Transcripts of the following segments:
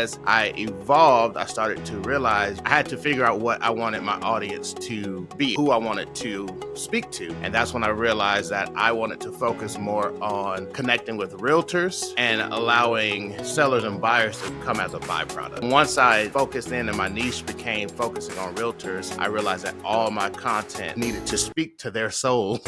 as I evolved, I started to realize I had to figure out what I wanted my audience to be, who I wanted to speak to. And that's when I realized that I wanted to focus more on connecting with realtors and allowing sellers and buyers to come as a byproduct. Once I focused in and my niche became focusing on realtors, I realized that all my content needed to speak to their souls.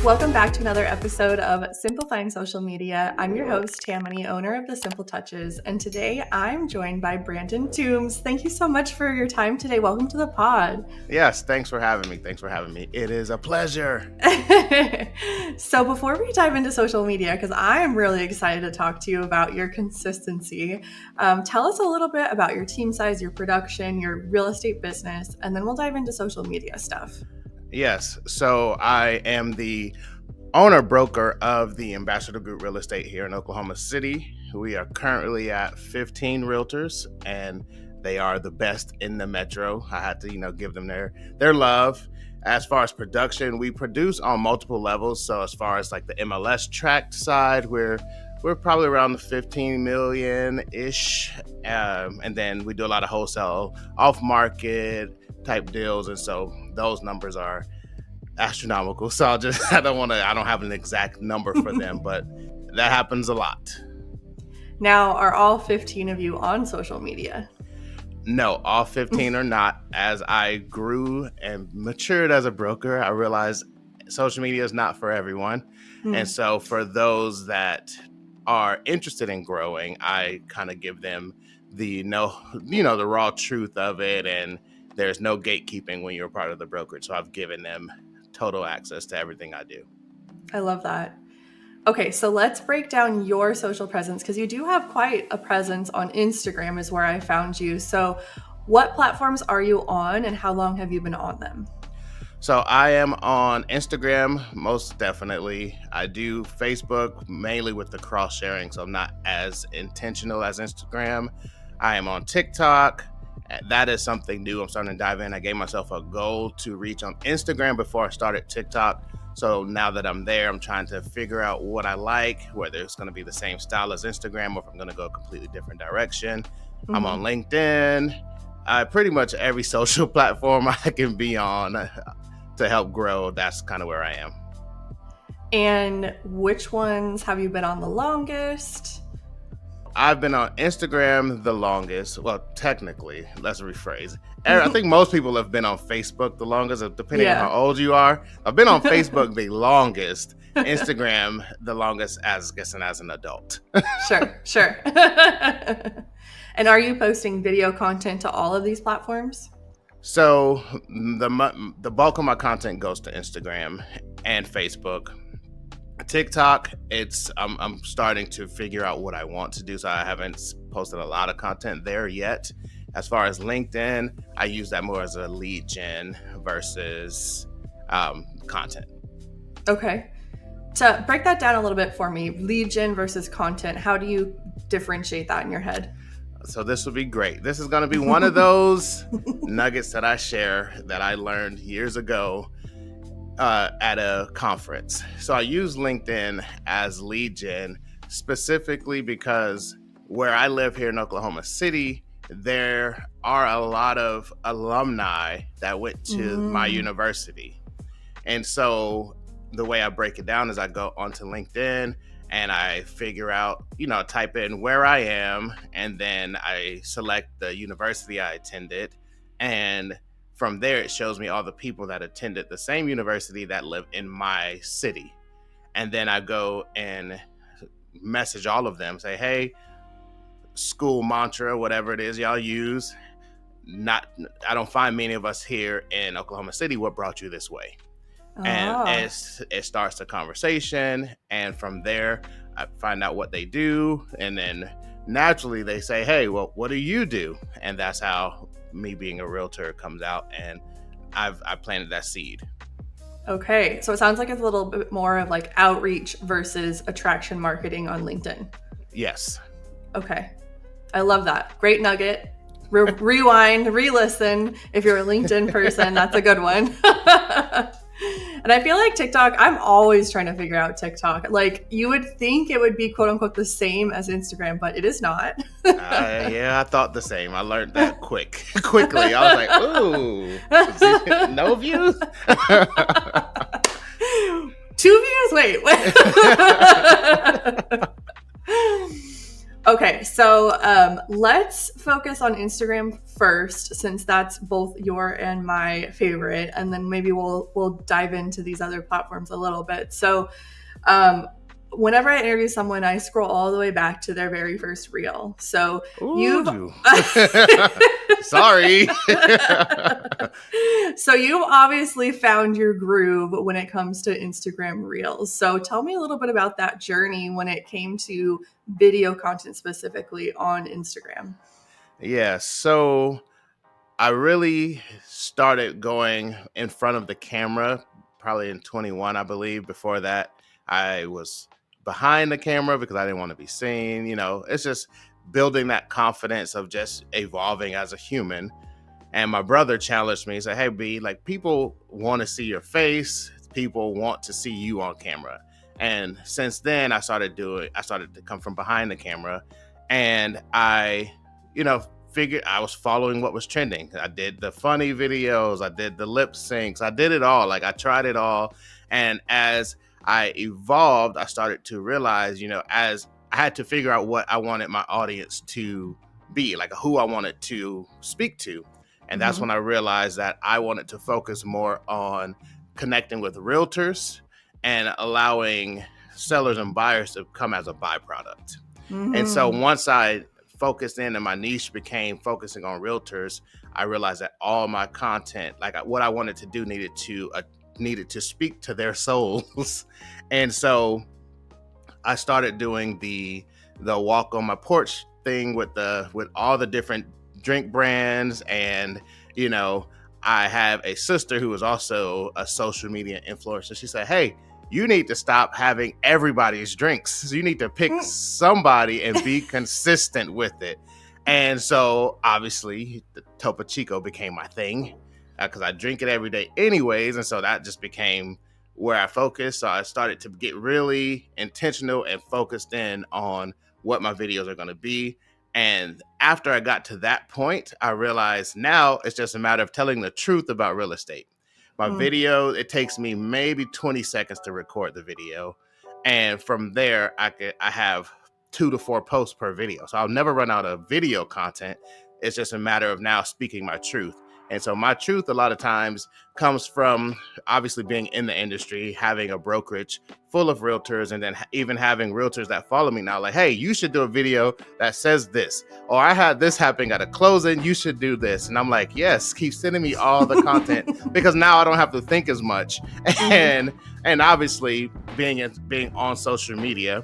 Welcome back to another episode of Simplifying Social Media. I'm your host, Tammany, owner of The Simple Touches, and today I'm joined by Brandon Toombs. Thank you so much for your time today. Welcome to the pod. Yes, thanks for having me. It is a pleasure. So before we dive into social media, because I am really excited to talk to you about your consistency, tell us a little bit about your team size, your production, your real estate business, and then we'll dive into social media stuff. Yes, so I am the owner broker of the Ambassador Group Real Estate here in Oklahoma City. We are currently at 15 realtors, and they are the best in the metro. I had to, give them their love. As far as production, we produce on multiple levels. So as far as like the MLS tracked side, we're probably around the 15 million-ish. And then we do a lot of wholesale off-market type deals. And so those numbers are astronomical. So I don't have an exact number for them, but that happens a lot. Now, are all 15 of you on social media? No, all 15 are not. As I grew and matured as a broker, I realized social media is not for everyone. And so for those that are interested in growing, I kind of give them the raw truth of it, and there's no gatekeeping when you're part of the brokerage. So I've given them total access to everything I do. I love that. Okay, so let's break down your social presence, because you do have quite a presence on Instagram is where I found you. So what platforms are you on and how long have you been on them? So I am on Instagram, most definitely. I do Facebook mainly with the cross sharing, so I'm not as intentional as Instagram. I am on TikTok. That is something new I'm starting to dive in. I gave myself a goal to reach on Instagram before I started TikTok. So now that I'm there, I'm trying to figure out what I like, whether it's going to be the same style as Instagram or if I'm going to go a completely different direction. I'm on LinkedIn. Pretty much every social platform I can be on to help grow. That's kind of where I am. And which ones have you been on the longest? I've been on Instagram the longest. Well, technically, let's rephrase. I think most people have been on Facebook the longest, depending on how old you are. I've been on Facebook the longest, Instagram the longest as an adult. Sure. And are you posting video content to all of these platforms? So the bulk of my content goes to Instagram and Facebook. TikTok, I'm starting to figure out what I want to do, so I haven't posted a lot of content there yet. As far as LinkedIn, I use that more as a lead gen versus content. Okay. To break that down a little bit for me, lead gen versus content, how do you differentiate that in your head? So this will be great. This is going to be one of those nuggets that I share that I learned years ago at a conference. So I use LinkedIn as lead gen specifically because where I live here in Oklahoma City, there are a lot of alumni that went to my university. And so the way I break it down is I go onto LinkedIn and I figure out, type in where I am, and then I select the university I attended. And from there, it shows me all the people that attended the same university that live in my city. And then I go and message all of them, say, hey, school mantra, whatever it is y'all use. I don't find many of us here in Oklahoma City. What brought you this way? And it starts the conversation. And from there, I find out what they do. And then naturally they say, hey, well, what do you do? And that's how me being a realtor comes out, and I planted that seed. Okay, so it sounds like it's a little bit more of like outreach versus attraction marketing on LinkedIn. Yes. Okay, I love that. Great nugget. Rewind, re-listen. If you're a LinkedIn person, that's a good one. And I feel like TikTok, I'm always trying to figure out TikTok. Like, you would think it would be quote unquote the same as Instagram, but it is not. Yeah, I thought the same. I learned that quickly. I was like, ooh, no views? 2 views? Wait. Okay, so let's focus on Instagram first, since that's both your and my favorite, and then maybe we'll dive into these other platforms a little bit. So, whenever I interview someone, I scroll all the way back to their very first reel. So you've sorry. So you've obviously found your groove when it comes to Instagram Reels. So tell me a little bit about that journey when it came to video content specifically on Instagram. Yeah, so I really started going in front of the camera probably in 21, I believe. Before that, I was behind the camera because I didn't want to be seen. It's just building that confidence of just evolving as a human. And my brother challenged me. He said, "Hey, B, like, people want to see your face. People want to see you on camera." And since then, I started to come from behind the camera, and I, figured I was following what was trending. I did the funny videos, I did the lip syncs, I did it all. Like, I tried it all. And as I evolved, I started to realize, as I had to figure out what I wanted my audience to be, like who I wanted to speak to. And that's when I realized that I wanted to focus more on connecting with realtors and allowing sellers and buyers to come as a byproduct. And so once I focused in and my niche became focusing on realtors, I realized that all my content, like what I wanted to do, needed to speak to their souls. And so I started doing the walk on my porch thing with all the different drink brands. And I have a sister who is also a social media influencer. She said, "Hey, you need to stop having everybody's drinks. You need to pick somebody and be consistent with it." And so obviously the Topo Chico became my thing because I drink it every day anyways. And so that just became where I focused. So I started to get really intentional and focused in on what my videos are going to be. And after I got to that point, I realized now it's just a matter of telling the truth about real estate. My video, it takes me maybe 20 seconds to record the video. And from there, I have 2 to 4 posts per video. So I'll never run out of video content. It's just a matter of now speaking my truth. And so my truth a lot of times comes from obviously being in the industry, having a brokerage full of realtors, and then even having realtors that follow me now, like, "Hey, you should do a video that says this," or "I had this happening at a closing, you should do this." And I'm like, yes, keep sending me all the content because now I don't have to think as much. And obviously being on social media,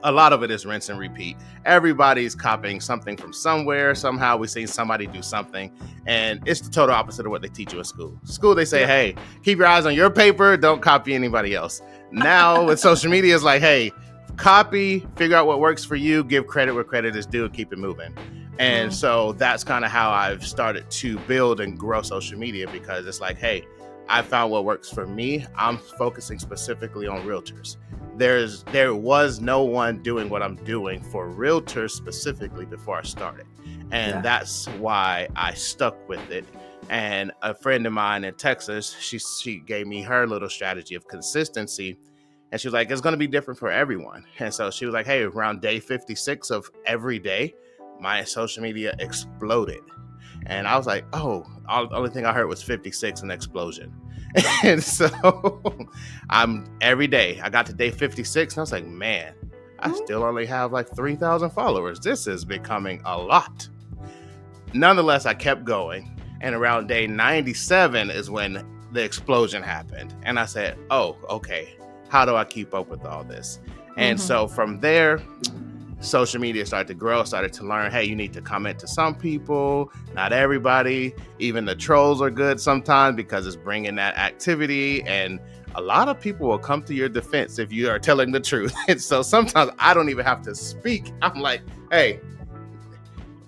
a lot of it is rinse and repeat. Everybody's copying something from somewhere. Somehow we've seen somebody do something, and it's the total opposite of what they teach you in school. School, they say, "Hey, keep your eyes on your paper. Don't copy anybody else." Now with social media, it's like, "Hey, copy, figure out what works for you, give credit where credit is due, and keep it moving." And so that's kind of how I've started to build and grow social media, because it's like, hey, I found what works for me. I'm focusing specifically on realtors. There was no one doing what I'm doing for realtors specifically before I started. And that's why I stuck with it. And a friend of mine in Texas, she gave me her little strategy of consistency. And she was like, it's going to be different for everyone. And so she was like, hey, around day 56 of every day, my social media exploded. And I was like, oh, the only thing I heard was 56, an explosion. And so I'm every day, I got to day 56 and I was like, man, I still only have like 3,000 followers. This is becoming a lot. Nonetheless, I kept going. And around day 97 is when the explosion happened. And I said, oh, okay, how do I keep up with all this? And so from there, social media started to grow, started to learn, hey, you need to comment to some people, not everybody. Even the trolls are good sometimes because it's bringing that activity. And a lot of people will come to your defense if you are telling the truth. And so sometimes I don't even have to speak. I'm like, hey,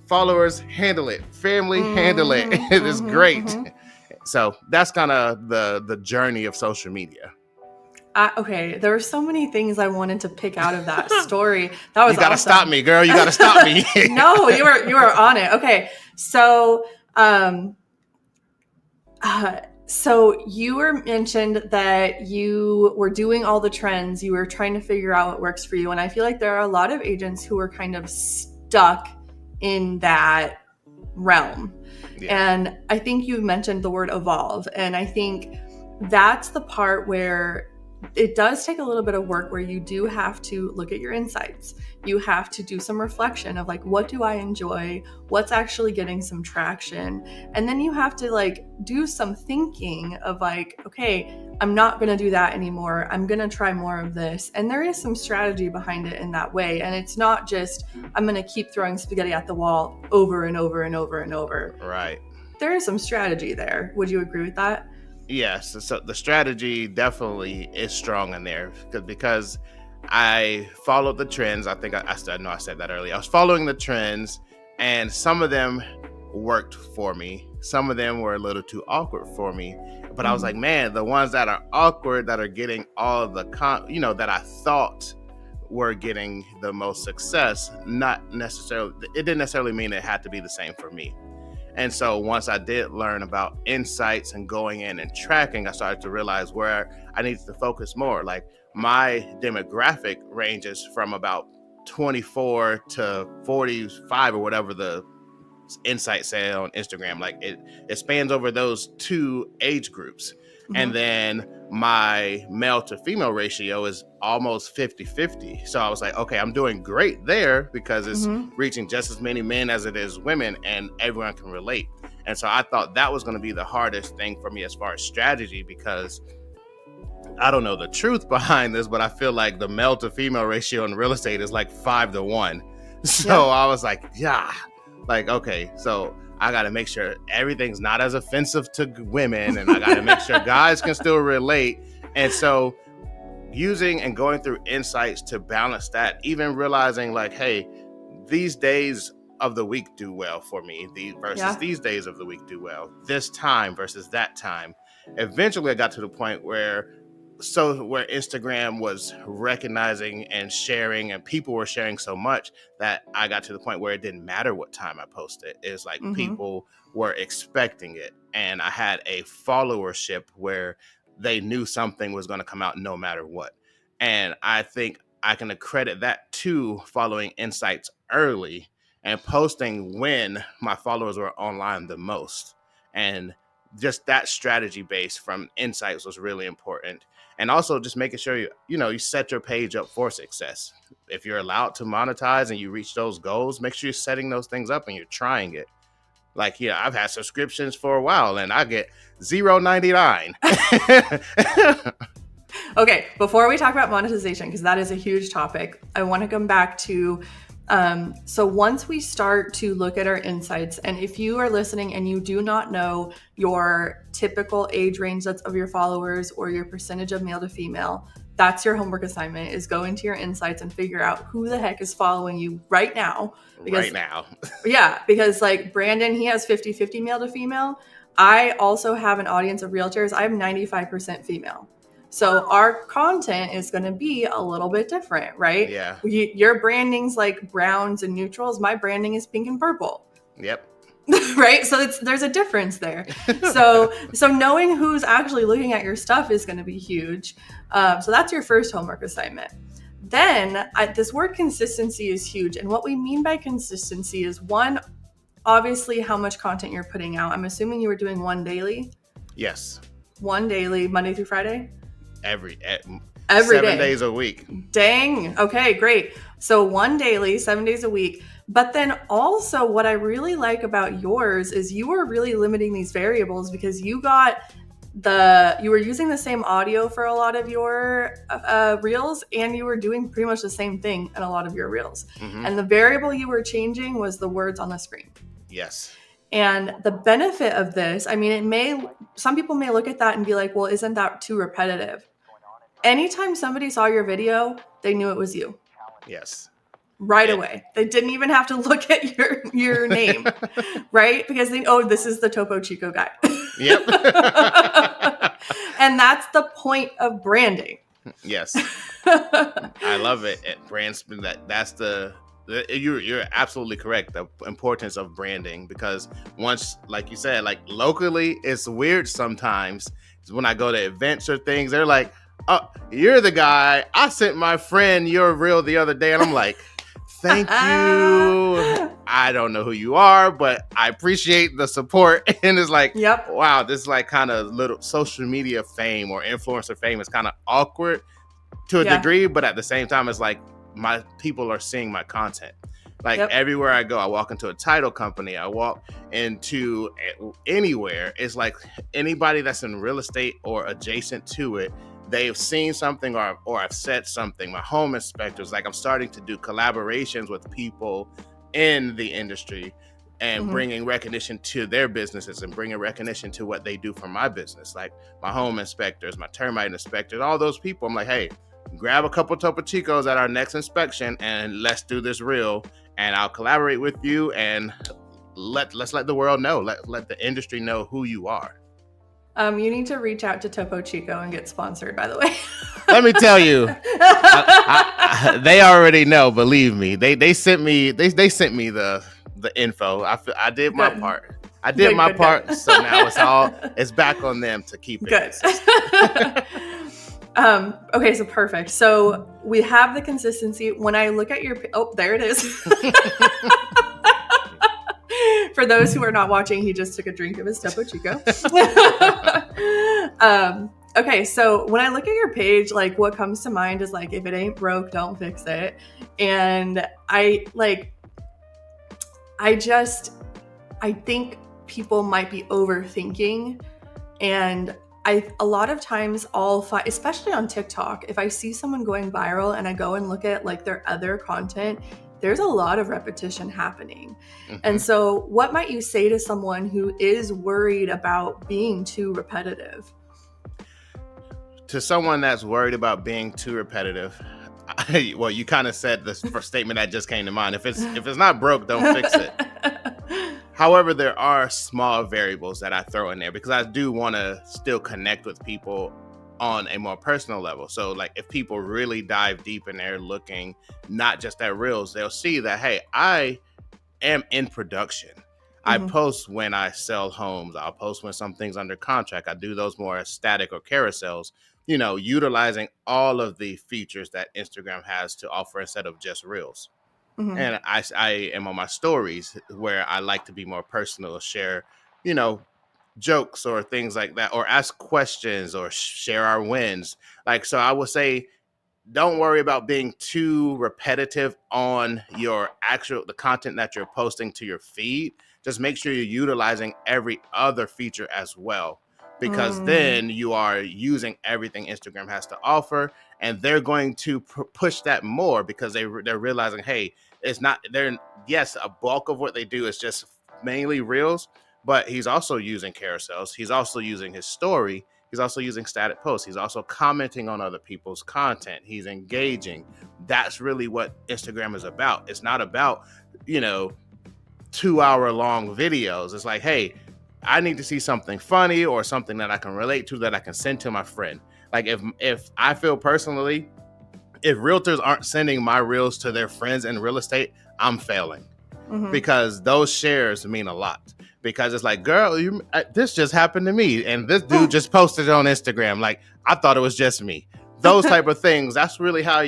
Followers, handle it. Family, handle it. Mm-hmm, It is mm-hmm, great. mm-hmm. So that's kind of the journey of social media. Okay, there were so many things I wanted to pick out of that story. That You was got to stop awesome. me, girl. You got to stop me. No, you were on it. Okay, so um, so you were mentioned that you were doing all the trends. You were trying to figure out what works for you, and I feel like there are a lot of agents who are kind of stuck in that realm. Yeah. And I think you mentioned the word evolve. And I think that's the part where it does take a little bit of work, where you do have to look at your insights. You have to do some reflection of like, what do I enjoy? What's actually getting some traction? And then you have to like do some thinking of like, okay, I'm not going to do that anymore. I'm going to try more of this. And there is some strategy behind it in that way. And it's not just, I'm going to keep throwing spaghetti at the wall over and over and over and over. Right. There is some strategy there. Would you agree with that? Yes. So the strategy definitely is strong in there because I followed the trends. I think I know I said that earlier. I was following the trends, and some of them worked for me. Some of them were a little too awkward for me. But I was like, Mm-hmm. man, the ones that are awkward, that are getting all of the that I thought were getting the most success, not necessarily. It didn't necessarily mean it had to be the same for me. And so once I did learn about insights and going in and tracking, I started to realize where I needed to focus more. Like my demographic ranges from about 24 to 45 or whatever the insight say on Instagram. Like it spans over those two age groups. And Mm-hmm. then my male to female ratio is almost 50-50. So I was like, okay, I'm doing great there because it's Mm-hmm. reaching just as many men as it is women, and everyone can relate. And so I thought that was going to be the hardest thing for me as far as strategy, because I don't know the truth behind this, but I feel like the male to female ratio in real estate is like 5-1. Yeah. So I was like, yeah, like, okay, so I got to make sure everything's not as offensive to women, and I got to make sure guys can still relate. And so using and going through insights to balance that, even realizing like, hey, these days of the week do well for me, versus Yeah. these days of the week do well, this time versus that time. Eventually I got to the point where Instagram was recognizing and sharing, and people were sharing so much that I got to the point where it didn't matter what time I posted. It's like Mm-hmm. people were expecting it, and I had a followership where they knew something was going to come out no matter what. And I think I can accredit that to following insights early and posting when my followers were online the most. And just that strategy base from insights was really important. And also just making sure you set your page up for success. If you're allowed to monetize and you reach those goals, make sure you're setting those things up and you're trying it. Like, yeah, I've had subscriptions for a while and I get 0.99. Okay, before we talk about monetization, because that is a huge topic, I want to come back to so once we start to look at our insights, and if you are listening and you do not know your typical age range that's of your followers or your percentage of male to female, that's your homework assignment, is go into your insights and figure out who the heck is following you right now. Right Because now. yeah, because like Brandon, he has 50-50 male to female. I also have an audience of realtors. I'm 95% female. So our content is going to be a little bit different, right? Yeah. Your branding's like browns and neutrals. My branding is pink and purple. Yep. Right? So there's a difference there. So knowing who's actually looking at your stuff is going to be huge. So that's your first homework assignment. Then this word consistency is huge. And what we mean by consistency is, one, obviously how much content you're putting out. I'm assuming you were doing one daily, Yes. Monday through Friday, Every every 7 days day. a week. Dang. Okay, great. So one daily, 7 days a week. But then also what I really like about yours is you were really limiting these variables, because you were using the same audio for a lot of your reels, and you were doing pretty much the same thing in a lot of your reels. Mm-hmm. And the variable you were changing was the words on the screen. Yes. And the benefit of this, I mean, some people may look at that and be like, well, isn't that too repetitive? Anytime somebody saw your video, they knew it was you. Yes. right away. They didn't even have to look at your name, right? Because this is the Topo Chico guy. Yep. And that's the point of branding. Yes. I love it. Brand that's you're absolutely correct. The importance of branding, because once, like you said, like locally, it's weird sometimes. When I go to events or things, they're like, "Oh, you're the guy. I sent my friend your reel the other day," and I'm like, "Thank you. I don't know who you are, but I appreciate the support." And it's like, yep. wow, this like kind of little social media fame or influencer fame is kind of awkward to a degree, but at the same time, it's like my people are seeing my content. Like everywhere I go, I walk into a title company, I walk into anywhere, it's like anybody that's in real estate or adjacent to it, they've seen something or I've said something. My home inspectors, like I'm starting to do collaborations with people in the industry and bringing recognition to their businesses and bringing recognition to what they do for my business. Like my home inspectors, my termite inspectors, all those people, I'm like, hey, grab a couple Topo Chicos at our next inspection and let's do this reel, and I'll collaborate with you, and let's let the world know, let the industry know who you are. You need to reach out to Topo Chico and get sponsored, by the way. Let me tell you, they already know. Believe me, they sent me the info. I did my part. I did my part. So now it's back on them to keep it good. Okay, so perfect. So we have the consistency. When I look at there it is. For those who are not watching, he just took a drink of his Topo Chico. Okay, so when I look at your page, like what comes to mind is like, if it ain't broke, don't fix it. And I think people might be overthinking, and a lot of times especially on TikTok, if I see someone going viral and I go and look at like their other content, there's a lot of repetition happening. And so what might you say to someone who is worried about being too repetitive? To someone that's worried about being too repetitive, well, you kind of said this first statement that just came to mind. If it's not broke, don't fix it. However, there are small variables that I throw in there because I do want to still connect with people on a more personal level. So like if people really dive deep and they're looking not just at reels, they'll see that, hey, I am in production. I post when I sell homes. I'll post when something's under contract. I do those more as static or carousels, utilizing all of the features that Instagram has to offer instead of just reels. And I am on my stories where I like to be more personal, share, jokes or things like that, or ask questions or share our wins. Like, so I would say, don't worry about being too repetitive on the content that you're posting to your feed. Just make sure you're utilizing every other feature as well, because then you are using everything Instagram has to offer, and they're going to push that more because they're realizing, hey, it's not yes, a bulk of what they do is just mainly reels, but he's also using carousels. He's also using his story. He's also using static posts. He's also commenting on other people's content. He's engaging. That's really what Instagram is about. It's not about, 2-hour long videos. It's like, hey, I need to see something funny or something that I can relate to that I can send to my friend. Like if I feel personally, if realtors aren't sending my reels to their friends in real estate, I'm failing, because those shares mean a lot. Because it's like, girl, this just happened to me, and this dude just posted it on Instagram. Like, I thought it was just me. Those type of things. That's really how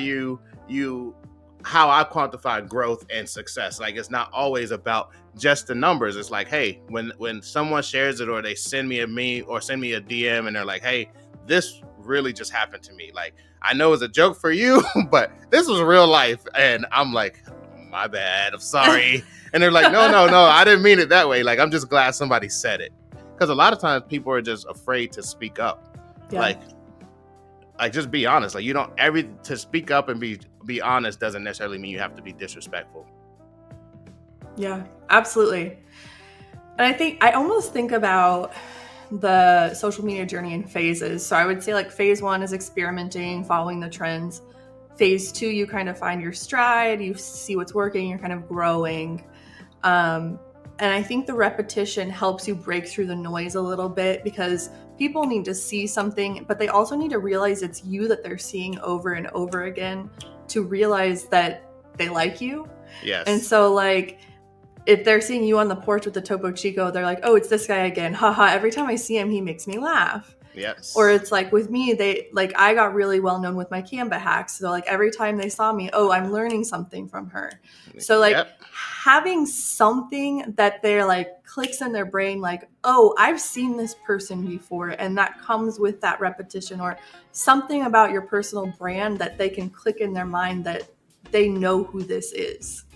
how I quantify growth and success. Like, it's not always about just the numbers. It's like, hey, when someone shares it or they send me a meme or send me a DM and they're like, hey, this really just happened to me. Like, I know it's a joke for you, but this was real life. And I'm like, my bad, I'm sorry. And they're like, no, I didn't mean it that way. Like, I'm just glad somebody said it. Because a lot of times people are just afraid to speak up. Yeah. Like just be honest. Like, to speak up and be honest doesn't necessarily mean you have to be disrespectful. Yeah, absolutely. And I almost think about the social media journey in phases. So I would say like phase 1 is experimenting, following the trends. phase 2, you kind of find your stride, you see what's working, you're kind of growing. And I think the repetition helps you break through the noise a little bit, because people need to see something, but they also need to realize it's you that they're seeing over and over again to realize that they like you. Yes. And so, like, if they're seeing you on the porch with the Topo Chico, they're like, oh, it's this guy again. Haha, every time I see him, he makes me laugh. Yes. Or it's like with me, I got really well known with my Canva hacks. So like every time they saw me, oh, I'm learning something from her. So like having something that they're like clicks in their brain, like, oh, I've seen this person before. And that comes with that repetition, or something about your personal brand that they can click in their mind that they know who this is.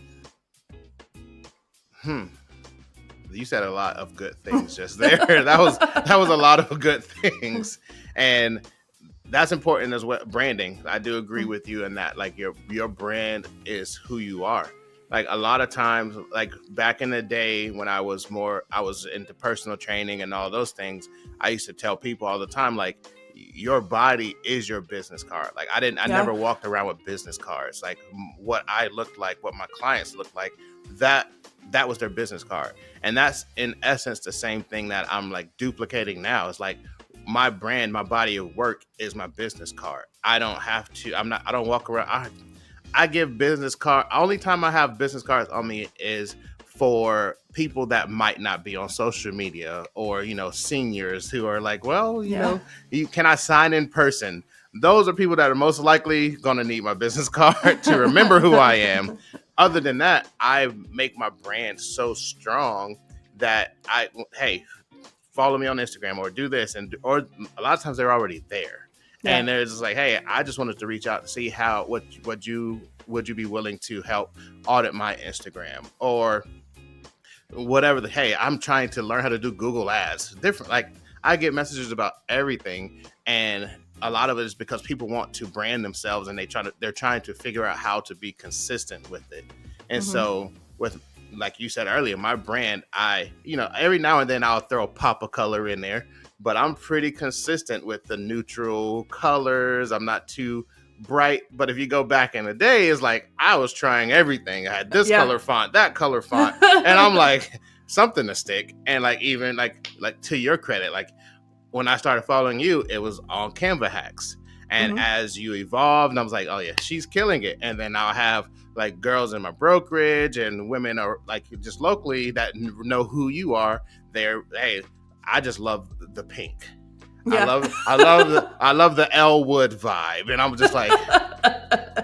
You said a lot of good things just there. that was a lot of good things, and that's important as well. Branding, I do agree with you in that. Like your brand is who you are. Like a lot of times, like back in the day when I was into personal training and all those things, I used to tell people all the time, like, your body is your business card. Like I never walked around with business cards. Like what I looked like, what my clients looked like, that was their business card. And that's in essence the same thing that I'm like duplicating now. It's like my brand, my body of work is my business card. I don't walk around. I give business card. Only time I have business cards on me is for people that might not be on social media, or, seniors who are like, well, can I sign in person? Those are people that are most likely going to need my business card to remember who I am. Other than that, I make my brand so strong that hey, follow me on Instagram or do this. Or a lot of times they're already there. Yeah. And they're just like, hey, I just wanted to reach out to see would you be willing to help audit my Instagram or whatever. Hey, I'm trying to learn how to do Google ads. Different. Like I get messages about everything, and a lot of it is because people want to brand themselves and they're trying to figure out how to be consistent with it. And so with, like you said earlier, my brand, every now and then I'll throw a pop of color in there, but I'm pretty consistent with the neutral colors. I'm not too bright, but if you go back in the day, it's like I was trying everything. I had this color font, that color font, and I'm like, something to stick. And like, even like to your credit, like when I started following you, it was on Canva hacks. And as you evolved, I was like, oh yeah, she's killing it. And then I'll have like girls in my brokerage and women are like just locally that know who you are. Hey, I just love the pink. Yeah. I love the Elwood vibe. And I'm just like,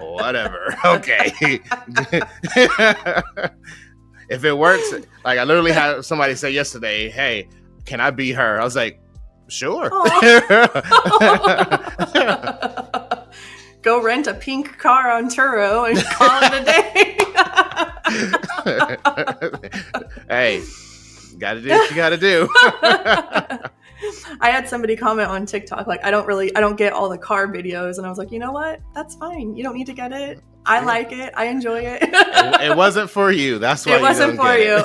whatever. Okay. If it works, like I literally had somebody say yesterday, hey, can I be her? I was like, sure. Go rent a pink car on Turo and call it a day. Hey, gotta do what you gotta do. I had somebody comment on TikTok, like, I don't get all the car videos. And I was like, you know what? That's fine. You don't need to get it. I like it. I enjoy it. It wasn't for you. That's why it wasn't for you.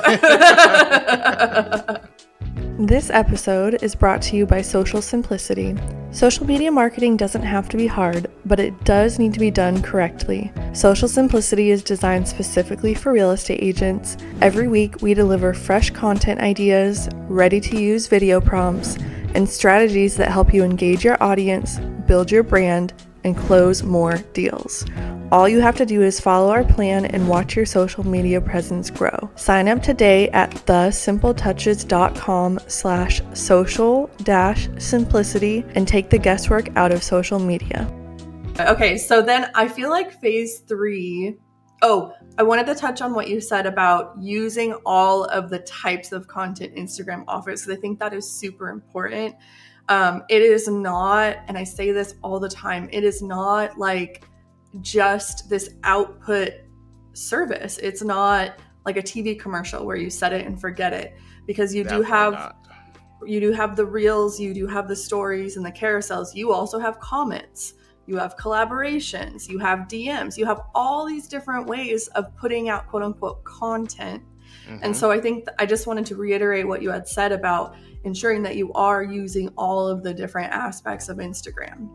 This episode is brought to you by Social Simplicity. Social media marketing doesn't have to be hard, but it does need to be done correctly. Social Simplicity is designed specifically for real estate agents. Every week, we deliver fresh content ideas, ready-to-use video prompts, and strategies that help you engage your audience, build your brand, and close more deals. All you have to do is follow our plan and watch your social media presence grow. Sign up today at thesimpletouches.com/social-simplicity and take the guesswork out of social media. Okay, so then I feel like phase 3. Oh, I wanted to touch on what you said about using all of the types of content Instagram offers, because I think that is super important. It is not, and I say this all the time, it is not like just this output service. It's not like a TV commercial where you set it and forget it, because you do have the reels, you do have the stories and the carousels. You also have comments, you have collaborations, you have DMs, you have all these different ways of putting out quote unquote content. And so I think I just wanted to reiterate what you had said about ensuring that you are using all of the different aspects of Instagram.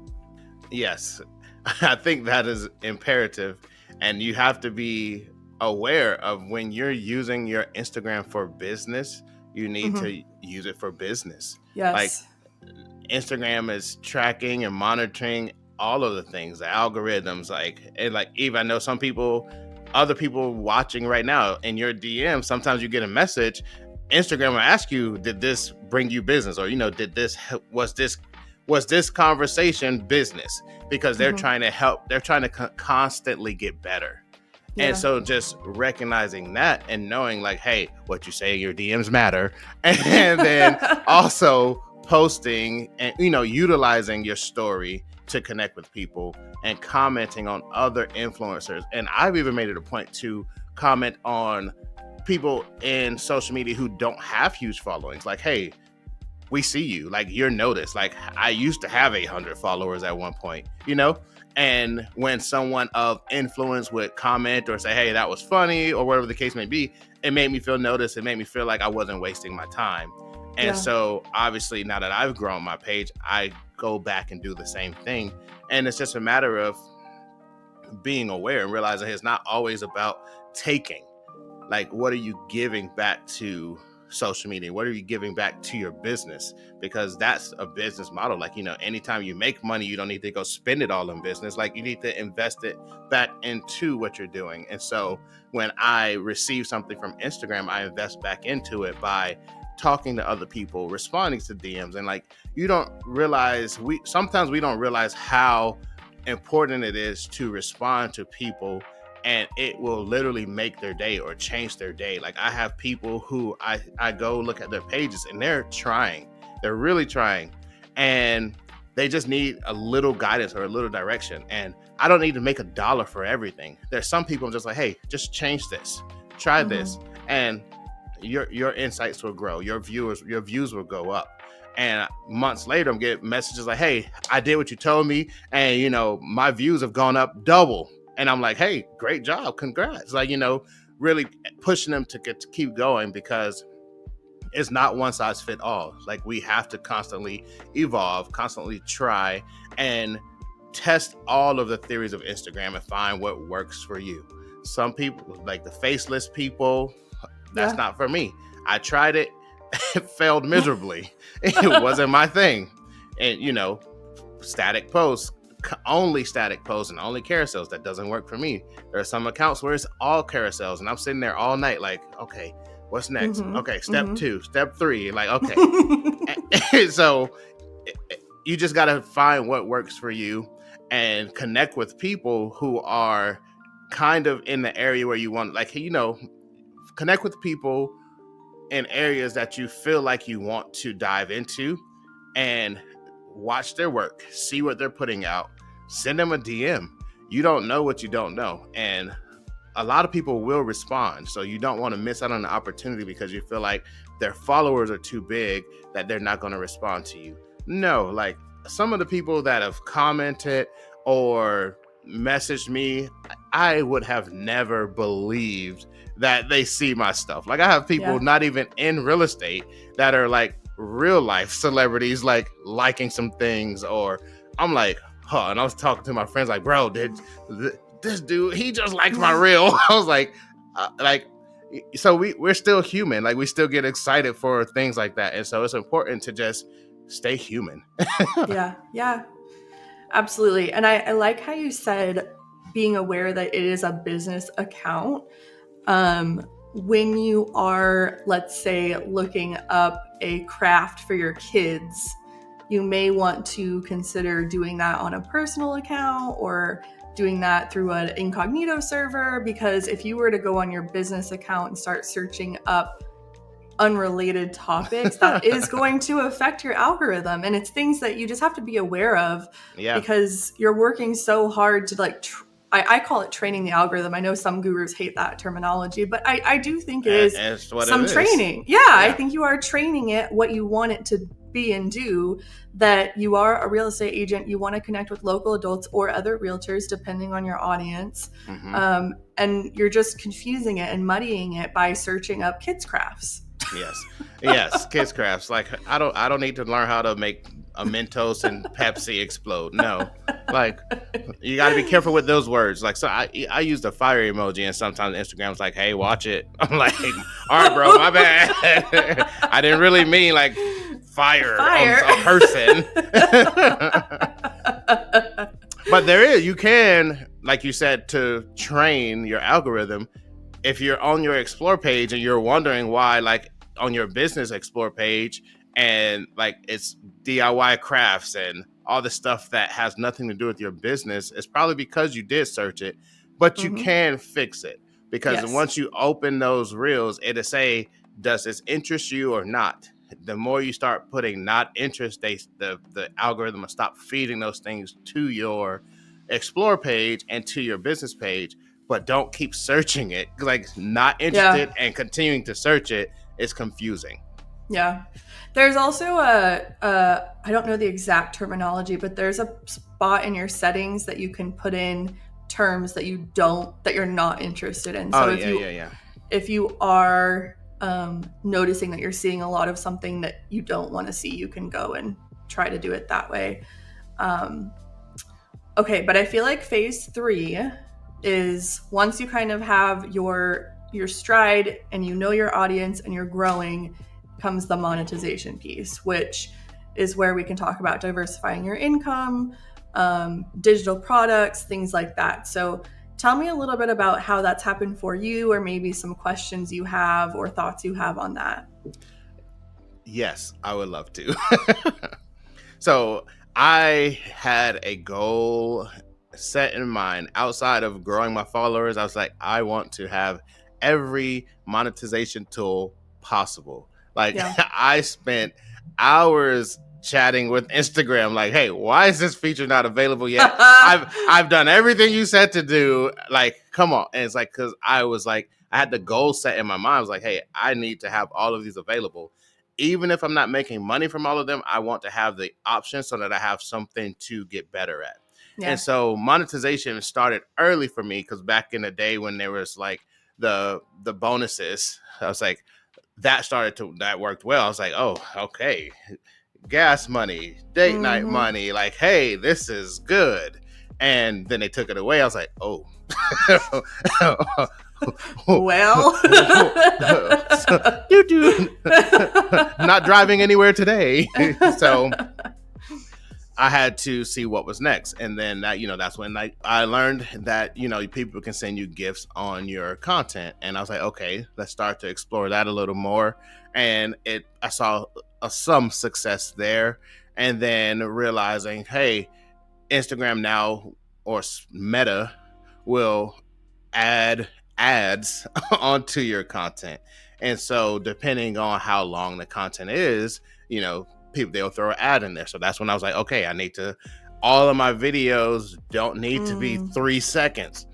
Yes. I think that is imperative. And you have to be aware of when you're using your Instagram for business, you need Hmm. to use it for business. Like Yes. Instagram is tracking and monitoring all of the things, the algorithms, like even I know some people, other people watching right now in your DM, sometimes you get a message, Instagram will ask you, did this bring you business? Or, did this, was this conversation business? Because they're Hmm. trying to help, they're trying to constantly get better. And Yeah. so just recognizing that and knowing like, hey, what you say in your DMs matter. And then also posting and, utilizing your story to connect with people and commenting on other influencers. And I've even made it a point to comment on people in social media who don't have huge followings. Like, hey, we see you, like you're noticed. Like I used to have 800 followers at one point, and when someone of influence would comment or say, hey, that was funny, or whatever the case may be, it made me feel noticed. It made me feel like I wasn't wasting my time. And Yeah. so obviously now that I've grown my page, I go back and do the same thing. And it's just a matter of being aware and realizing it's not always about taking. Like, what are you giving back to social media? What are you giving back to your business? Because that's a business model. Like, anytime you make money, you don't need to go spend it all in business. Like, you need to invest it back into what you're doing. And so when I receive something from Instagram, I invest back into it by talking to other people, responding to DMs. And like, you don't realize, sometimes we don't realize how important it is to respond to people, and it will literally make their day or change their day. Like I have people who I go look at their pages and they're really trying, and they just need a little guidance or a little direction. And I don't need to make $1 for everything. There's some people I'm just like, hey, just change this, try Hmm. this, and your insights will grow, your views will go up. And months later, I'm getting messages like, hey, I did what you told me, and my views have gone up double. And I'm like, hey, great job, congrats. Like, really pushing them to keep going, because it's not one size fit all. Like, we have to constantly evolve, constantly try and test all of the theories of Instagram and find what works for you. Some people, like the faceless people, that's Yeah. not for me. I tried it, it failed miserably. It wasn't my thing. And static posts, only static posts and only carousels, that doesn't work for me. There are some accounts where it's all carousels, and I'm sitting there all night like, okay, what's next? Hmm. Okay, step Hmm. 2, step 3, like, okay. So you just got to find what works for you and connect with people who are kind of in the area where you want, like, connect with people in areas that you feel like you want to dive into, and watch their work, see what they're putting out, send them a DM. You don't know what you don't know. And a lot of people will respond. So you don't want to miss out on the opportunity because you feel like their followers are too big, that they're not going to respond to you. No, like some of the people that have commented or messaged me, I would have never believed that they see my stuff. Like I have people Yeah. not even in real estate that are like real life celebrities, like liking some things, or I'm like, huh. And I was talking to my friends like, bro, this dude, he just likes my reel. I was like, so we're still human. Like we still get excited for things like that. And so it's important to just stay human. Yeah. Yeah. Absolutely. And I like how you said being aware that it is a business account. When you are, let's say, looking up a craft for your kids, you may want to consider doing that on a personal account or doing that through an incognito server, because if you were to go on your business account and start searching up unrelated topics, that is going to affect your algorithm. And it's things that you just have to be aware of, Yeah, because you're working so hard to like I call it training the algorithm. I know some gurus hate that terminology, but I do think it is it's what it some is. training. Yeah, I Yeah. think you are training it what you want it to be and do. That you are a real estate agent, you want to connect with local adults or other realtors depending on your audience, Hmm. and you're just confusing it and muddying it by searching up kids crafts. Yes. Yes. Kids crafts. Like I don't need to learn how to make a Mentos and Pepsi explode. No. Like, you got to be careful with those words. Like, so I use the fire emoji, and sometimes Instagram's like, "Hey, watch it." I'm like, "All right, bro, my bad. I didn't really mean like fire on Fire. a person." But there is, you can, like you said, to train your algorithm. If you're on your explore page and you're wondering why, like on your business explore page, and like it's DIY crafts and all the stuff that has nothing to do with your business, it's probably because you did search it, but you Mhm. can fix it. Because Yes. once you open those reels, it'll say, does this interest you or not? The more you start putting not interest, the algorithm will stop feeding those things to your explore page and to your business page. But don't keep searching it. Like, not Yeah. interested and continuing to search it is confusing. Yeah. There's also I don't know the exact terminology, but there's a spot in your settings that you can put in terms that that you're not interested in. Oh So yeah, yeah, yeah. if you are noticing that you're seeing a lot of something that you don't want to see, you can go and try to do it that way. Um, okay, but I feel like phase 3 is once you kind of have your stride and you know your audience and you're growing, comes the monetization piece, which is where we can talk about diversifying your income, digital products, things like that. So tell me a little bit about how that's happened for you, or maybe some questions you have or thoughts you have on that. Yes, I would love to. So I had a goal set in mind outside of growing my followers. I was like, I want to have every monetization tool possible. Like, Yeah. I spent hours chatting with Instagram, like, hey, why is this feature not available yet? I've done everything you said to do. Like, come on. And it's like, because I was like, I had the goal set in my mind. I was like, hey, I need to have all of these available. Even if I'm not making money from all of them, I want to have the option so that I have something to get better at. And Yeah. so monetization started early for me, because back in the day when there was like the bonuses, I was like, that worked well. I was like, oh, okay, gas money, date night Mm-hmm. money, like, hey, this is good. And then they took it away. I was like, oh. Well. Not driving anywhere today. So I had to see what was next. And then that's when I learned that, people can send you gifts on your content. And I was like, okay, let's start to explore that a little more. And I saw some success there. And then realizing, hey, Instagram now, or Meta, will add ads onto your content. And so depending on how long the content is, people, they'll throw an ad in there. So that's when I was like, okay, all of my videos don't need to be 3 seconds.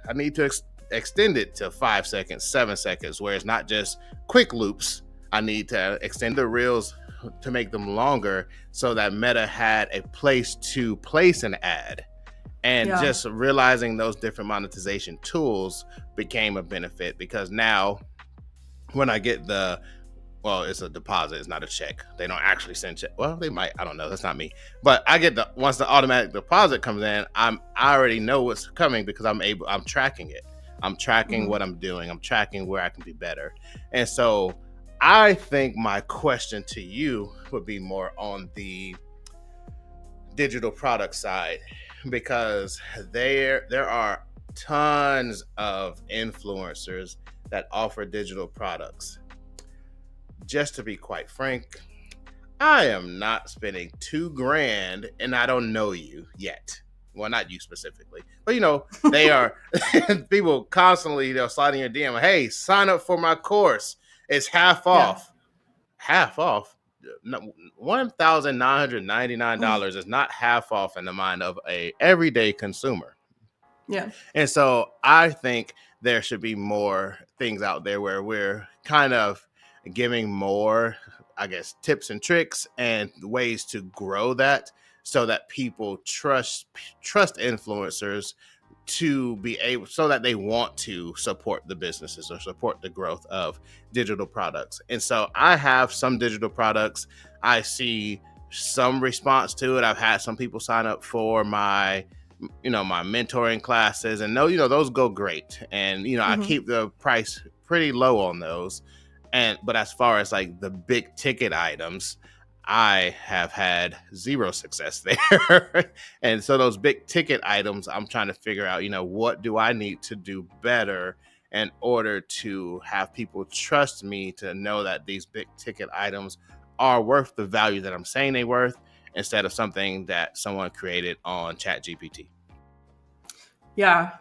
I need to extend it to 5 seconds, 7 seconds, where it's not just quick loops. I need to extend the reels to make them longer, so that Meta had a place to place an ad. And Yeah. just realizing those different monetization tools became a benefit, because now when I get it's a deposit, it's not a check. They don't actually send check. Well, they might. I don't know. That's not me. But I get once the automatic deposit comes in, I already know what's coming, because I'm tracking it. I'm tracking Mm-hmm. what I'm doing. I'm tracking where I can be better. And so I think my question to you would be more on the digital product side, because there are tons of influencers that offer digital products. Just to be quite frank, I am not spending $2,000, and I don't know you yet. Well, not you specifically, but they are people constantly, they'll slide in your DM, hey, sign up for my course. It's half Yeah. off. Half off. No, $1,999 is not half off in the mind of a everyday consumer. Yeah. And so I think there should be more things out there where we're kind of giving more, I guess, tips and tricks and ways to grow that, so that people trust influencers to be able, so that they want to support the businesses or support the growth of digital products. And so I have some digital products. I see some response to it. I've had some people sign up for my mentoring classes, and those go great. And I keep the price pretty low on those. But as far as like the big ticket items, I have had zero success there. And so those big ticket items, I'm trying to figure out, what do I need to do better in order to have people trust me to know that these big ticket items are worth the value that I'm saying they're worth, instead of something that someone created on ChatGPT. Yeah.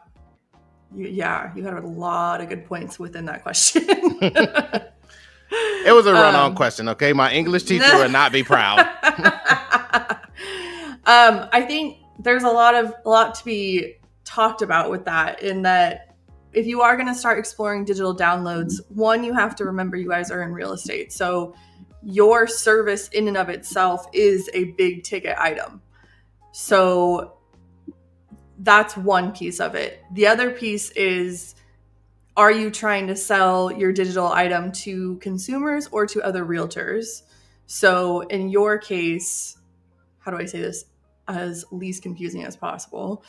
You had a lot of good points within that question. It was a run-on question, okay? My English teacher would not be proud. I think there's a lot to be talked about with that, in that if you are going to start exploring digital downloads, one, you have to remember you guys are in real estate. So your service in and of itself is a big ticket item. So that's one piece of it. The other piece is, are you trying to sell your digital item to consumers or to other realtors? So in your case, how do I say this as least confusing as possible?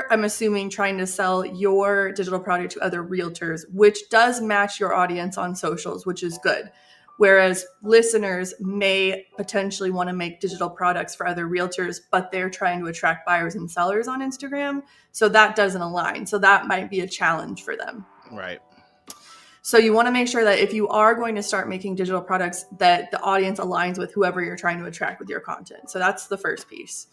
I'm assuming, trying to sell your digital product to other realtors, which does match your audience on socials, which is good. Whereas listeners may potentially want to make digital products for other realtors, but they're trying to attract buyers and sellers on Instagram. So that doesn't align. So that might be a challenge for them. Right. So you want to make sure that if you are going to start making digital products, that the audience aligns with whoever you're trying to attract with your content. So that's the first piece.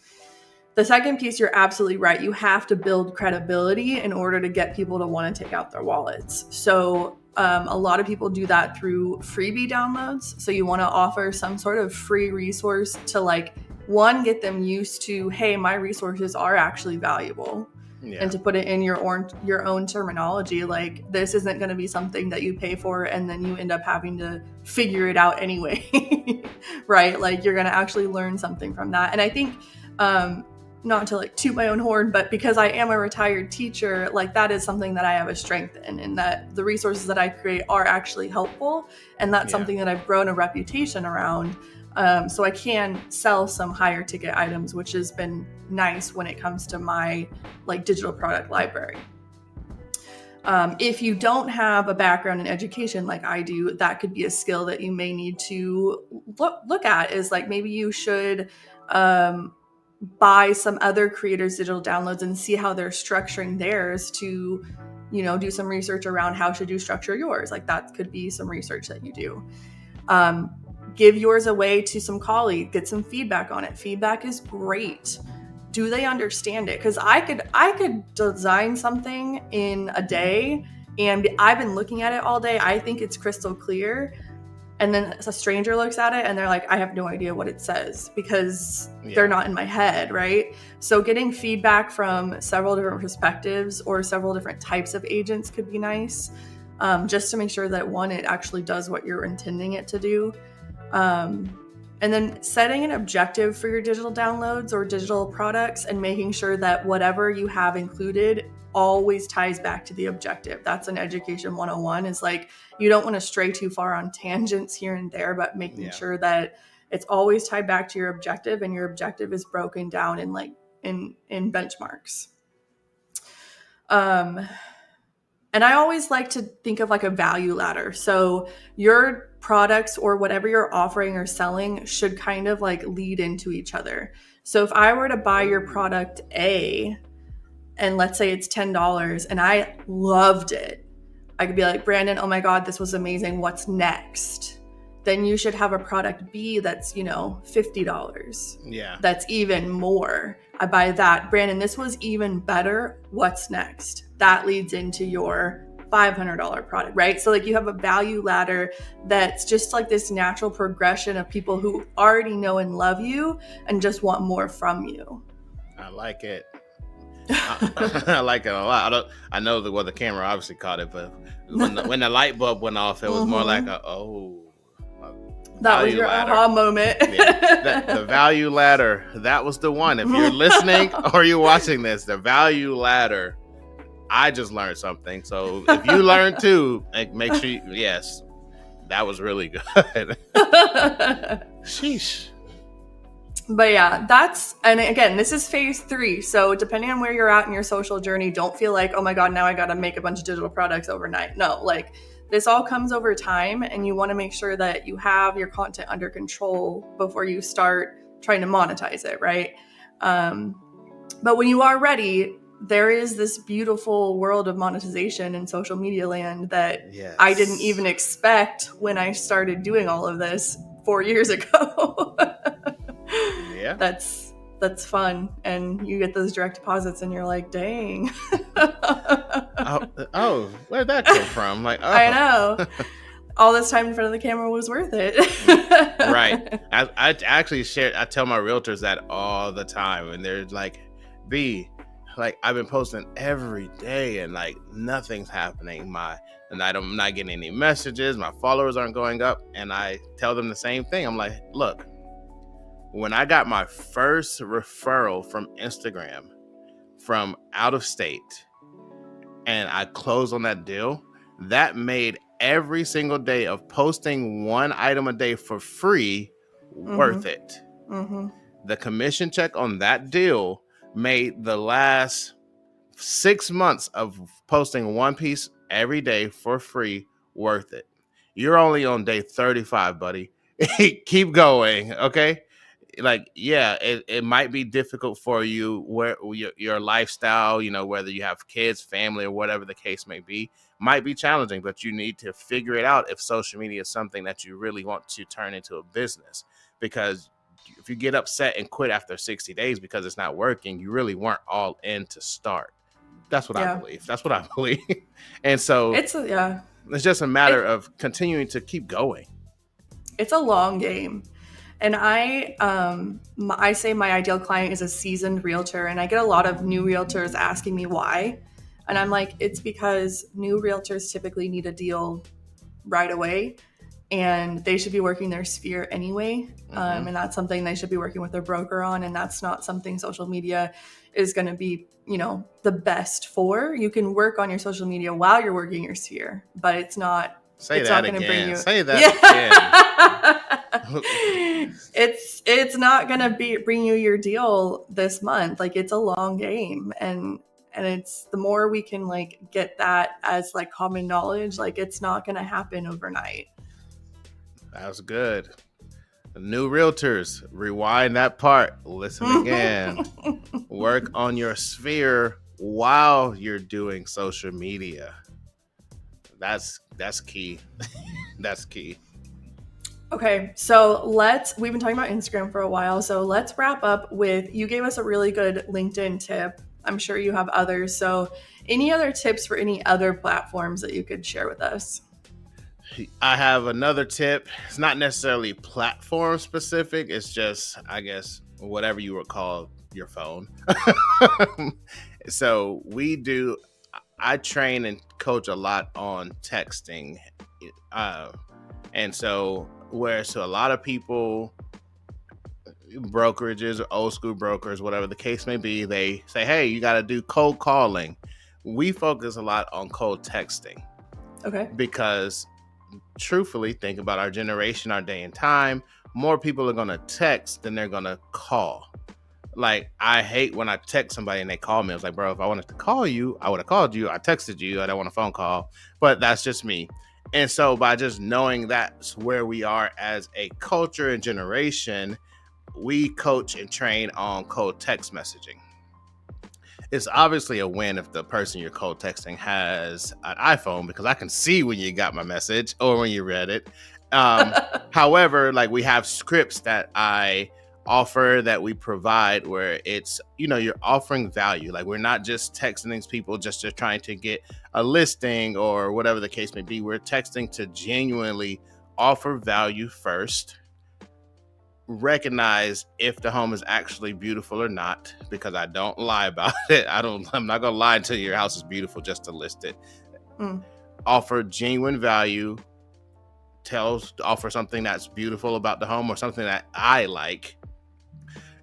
The second piece, you're absolutely right. You have to build credibility in order to get people to want to take out their wallets. So a lot of people do that through freebie downloads. So you want to offer some sort of free resource to get them used to, hey, my resources are actually valuable. Yeah. And to put it in your own terminology, like, this isn't going to be something that you pay for and then you end up having to figure it out anyway, right? Like, you're going to actually learn something from that. And I think, not to toot my own horn, but because I am a retired teacher, that is something that I have a strength in that the resources that I create are actually helpful. And that's something that I've grown a reputation around. So I can sell some higher ticket items, which has been nice when it comes to my digital product library. If you don't have a background in education like I do, that could be a skill that you may need to look at, is maybe you should buy some other creators' digital downloads and see how they're structuring theirs to, do some research around how should you structure yours. That could be some research that you do. Give yours away to some colleagues, get some feedback on it. Feedback is great. Do they understand it? Because I could design something in a day, and I've been looking at it all day. I think it's crystal clear. And then a stranger looks at it and they're like, I have no idea what it says, because they're not in my head, right? So getting feedback from several different perspectives or several different types of agents could be nice, just to make sure that, one, it actually does what you're intending it to do. And then setting an objective for your digital downloads or digital products and making sure that whatever you have included always ties back to the objective. That's an education 101, is you don't want to stray too far on tangents here and there, but making sure that it's always tied back to your objective, and your objective is broken down in benchmarks. And I always like to think of a value ladder. So your products or whatever you're offering or selling should kind of lead into each other. So if I were to buy your product A, and let's say it's $10 and I loved it, I could be like, Brandon, oh my God, this was amazing. What's next? Then you should have a product B that's, $50. Yeah. That's even more. I buy that. Brandon, this was even better. What's next? That leads into your $500 product, right? So you have a value ladder that's just this natural progression of people who already know and love you and just want more from you. I like it. I like it a lot. I know the camera obviously caught it, but when the light bulb went off, it was more like that was your ladder. Aha moment. The value ladder, that was the one. If you're listening or you're watching this, the value ladder, I just learned something. So if you learn too, make sure, That was really good. Sheesh. But yeah, and again, this is phase 3. So depending on where you're at in your social journey, don't feel like, oh my God, now I got to make a bunch of digital products overnight. No, like this all comes over time, and you want to make sure that you have your content under control before you start trying to monetize it, right? But when you are ready, there is this beautiful world of monetization in social media land that Yes. I didn't even expect when I started doing all of this 4 years ago. Yeah. That's fun, and you get those direct deposits and you're like, dang. Oh, where'd that come from? Like, oh. I know. All this time in front of the camera was worth it. Right. I actually I tell my realtors that all the time, and they're like, B, like I've been posting every day and like nothing's happening. I'm not getting any messages, my followers aren't going up, and I tell them the same thing. I'm like, look, when I got my first referral from Instagram from out of state and I closed on that deal, that made every single day of posting one item a day for free worth it. Mm-hmm. The commission check on that deal made the last 6 months of posting one piece every day for free worth it. You're only on day 35, buddy. Keep going, okay? Like, yeah, it might be difficult for you where your lifestyle, whether you have kids, family, or whatever the case may be, might be challenging, but you need to figure it out if social media is something that you really want to turn into a business. Because if you get upset and quit after 60 days because it's not working, you really weren't all in to start. That's what I believe. That's what I believe. And so it's just a matter of continuing to keep going. It's a long game. And I say my ideal client is a seasoned realtor, and I get a lot of new realtors asking me why. And I'm like, it's because new realtors typically need a deal right away, and they should be working their sphere anyway. And that's something they should be working with their broker on. And that's not something social media is going to be, the best for. You can work on your social media while you're working your sphere, but it's not. Say it's that not going to bring you. Say that again. It's not going to bring you your deal this month. Like, it's a long game, and it's the more we can like get that as like common knowledge, like it's not going to happen overnight. That was good. New realtors, rewind that part. Listen again. Work on your sphere while you're doing social media. That's key. That's key. Okay, so we've been talking about Instagram for a while, so let's wrap up with, you gave us a really good LinkedIn tip. I'm sure you have others. So any other tips for any other platforms that you could share with us? I have another tip. It's not necessarily platform specific. It's just, I guess, whatever you would call your phone. So I train and coach a lot on texting. And so, whereas to a lot of people, brokerages or old school brokers, whatever the case may be, they say, hey, you got to do cold calling. We focus a lot on cold texting. Okay. Because truthfully, think about our generation, our day and time, more people are going to text than they're going to call. Like, I hate when I text somebody and they call me. I was like, bro, if I wanted to call you, I would have called you. I texted you. I don't want a phone call. But that's just me. And so by just knowing that's where we are as a culture and generation, we coach and train on cold text messaging. It's obviously a win if the person you're cold texting has an iPhone, because I can see when you got my message or when you read it. However, like, we have scripts that I offer, that we provide, where it's, you're offering value. Like, we're not just texting these people just to trying to get a listing or whatever the case may be. We're texting to genuinely offer value first, recognize if the home is actually beautiful or not, because I don't lie about it. I'm not gonna lie until your house is beautiful just to list it. Offer genuine value, offer something that's beautiful about the home or something that I like.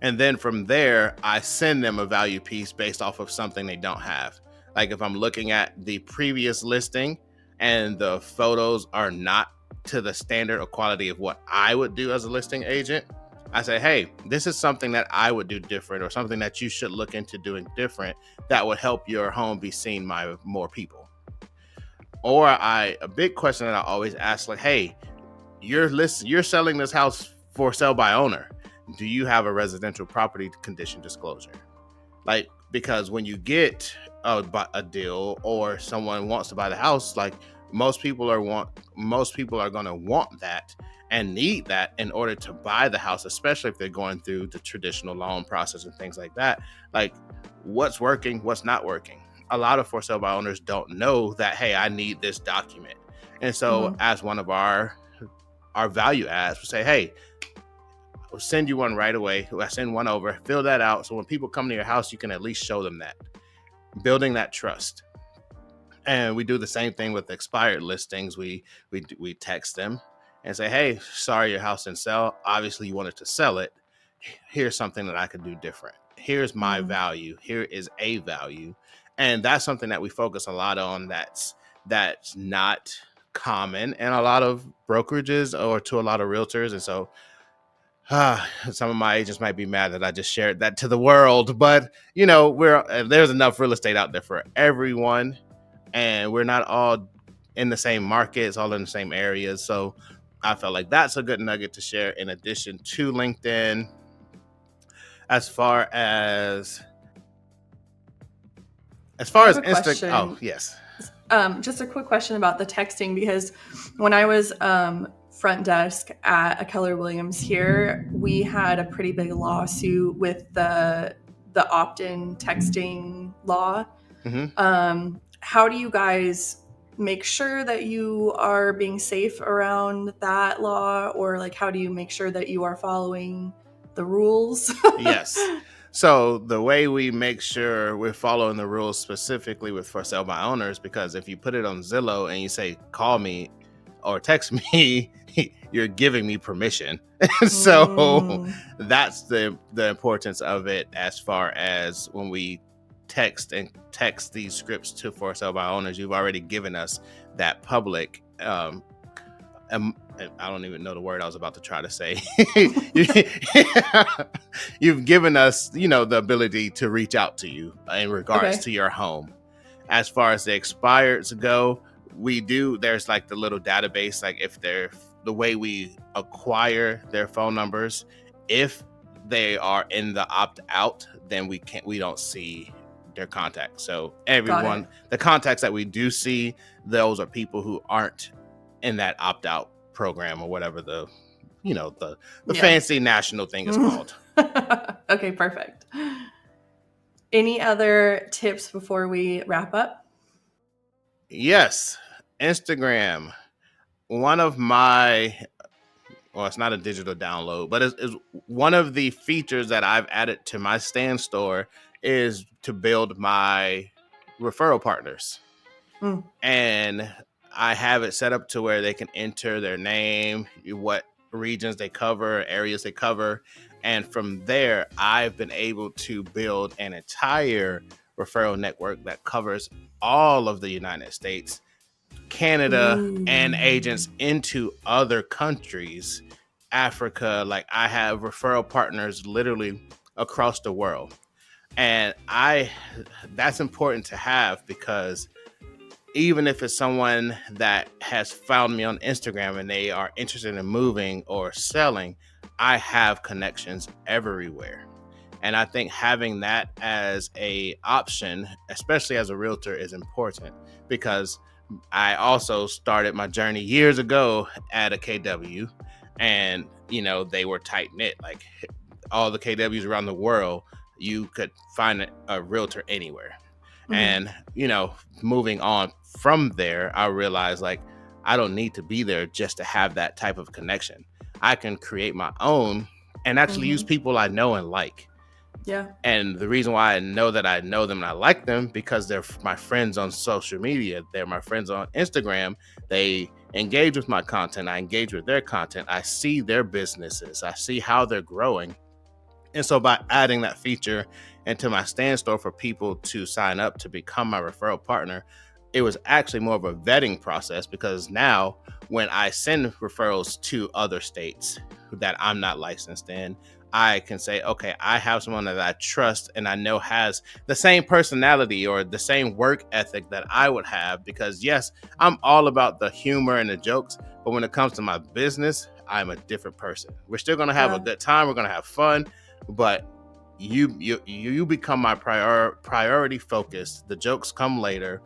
And then from there, I send them a value piece based off of something they don't have. Like, if I'm looking at the previous listing and the photos are not to the standard or quality of what I would do as a listing agent. I say, hey, this is something that I would do different, or something that you should look into doing different that would help your home be seen by more people. Or a big question that I always ask, like, hey, you're selling this house for sale by owner. Do you have a residential property condition disclosure? Like, because when you get a deal or someone wants to buy the house, like most people are going to want that and need that in order to buy the house, especially if they're going through the traditional loan process and things like that. Like, what's working, what's not working. A lot of for sale by owners don't know that, hey, I need this document. And so as one of our value adds, we say, hey, we'll send you one right away. I send one over, fill that out. So when people come to your house, you can at least show them that, building that trust. And we do the same thing with expired listings. We text them and say, hey, sorry, your house didn't sell. Obviously you wanted to sell it. Here's something that I could do different. Here's my value. Here is a value. And that's something that we focus a lot on. That's not common in a lot of brokerages or to a lot of realtors. And so some of my agents might be mad that I just shared that to the world, but there's enough real estate out there for everyone, and we're not all in the same markets, all in the same areas. So I felt like that's a good nugget to share in addition to LinkedIn. As far as Instagram. Oh, yes. Just a quick question about the texting, because when I was front desk at a Keller Williams here, we had a pretty big lawsuit with the opt-in texting law. How do you guys make sure that you are being safe around that law, or like how do you make sure that you are following the rules? Yes. So the way we make sure we're following the rules specifically with for sale by owners, because if you put it on Zillow and you say, call me or text me, you're giving me permission. So that's the importance of it, as far as when we text these scripts to for sale by owners, you've already given us that public I don't even know the word I was about to try to say. You've given us, the ability to reach out to you in regards to your home. As far as the expireds go, there's like the little database, like if they're the way we acquire their phone numbers, if they are in the opt out, then we don't see their contacts. So everyone, the contacts that we do see, those are people who aren't in that opt out program or whatever the fancy national thing is called. Okay, perfect. Any other tips before we wrap up? Yes, Instagram. One of my, well, it's not a digital download, but it's one of the features that I've added to my Stand store is to build my referral partners. And I have it set up to where they can enter their name, what regions they cover, areas they cover. And from there, I've been able to build an entire referral network that covers all of the United States, Canada, and agents into other countries, Africa. Like, I have referral partners literally across the world. And that's important to have, because even if it's someone that has found me on Instagram and they are interested in moving or selling, I have connections everywhere. And I think having that as a option, especially as a realtor, is important, because I also started my journey years ago at a KW, and they were tight knit. Like, all the KWs around the world, you could find a realtor anywhere. And moving on from there, I realized, like, I don't need to be there just to have that type of connection. I can create my own and actually use people I know and like. Yeah. And the reason why I know them and I like them, because they're my friends on social media. They're my friends on Instagram. They engage with my content. I engage with their content. I see their businesses. I see how they're growing. And so by adding that feature into my Stand store for people to sign up to become my referral partner, it was actually more of a vetting process, because now when I send referrals to other states that I'm not licensed in, I can say, okay, I have someone that I trust and I know has the same personality or the same work ethic that I would have. Because yes, I'm all about the humor and the jokes, but when it comes to my business, I'm a different person. We're still gonna have a good time. We're gonna have fun, but you become my priority focus. The jokes come later.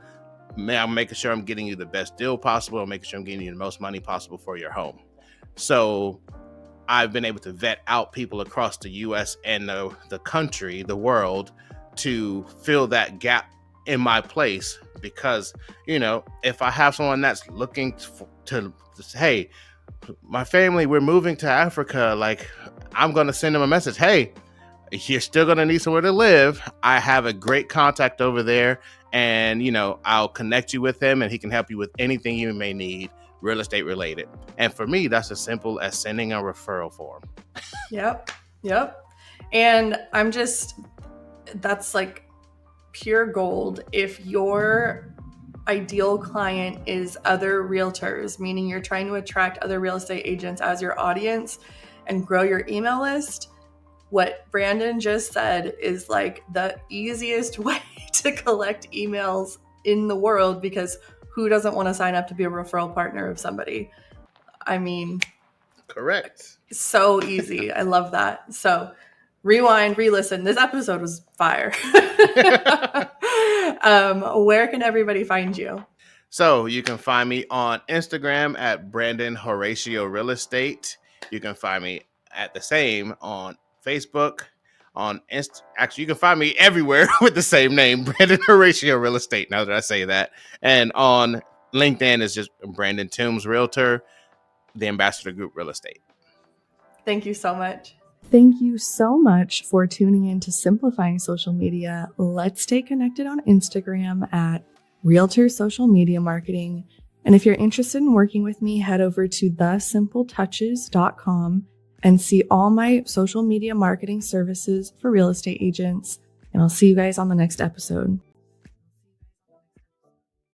I'm making sure I'm getting you the best deal possible. I'm making sure I'm getting you the most money possible for your home. So I've been able to vet out people across the US and the country, the world, to fill that gap in my place. Because, if I have someone that's looking to hey, my family, we're moving to Africa, like, I'm going to send them a message. Hey, you're still going to need somewhere to live. I have a great contact over there, and I'll connect you with him, and he can help you with anything you may need real estate related. And for me, that's as simple as sending a referral form. Yep. And that's like pure gold. If your ideal client is other realtors, meaning you're trying to attract other real estate agents as your audience and grow your email list, what Brandon just said is like the easiest way to collect emails in the world, because who doesn't want to sign up to be a referral partner of somebody? I mean, correct. So easy. I love that. So rewind, re-listen. This episode was fire. Where can everybody find you? So you can find me on Instagram at Brandon Horatio Real Estate. You can find me at the same on Facebook. Actually, you can find me everywhere with the same name, Brandon Horatio Real Estate. Now that I say that, and on LinkedIn is just Brandon Toombs Realtor, the Ambassador Group Real Estate. Thank you so much. Thank you so much for tuning in to Simplifying Social Media. Let's stay connected on Instagram at Realtor Social Media Marketing. And if you're interested in working with me, head over to thesimpletouches.com and see all my social media marketing services for real estate agents. And I'll see you guys on the next episode.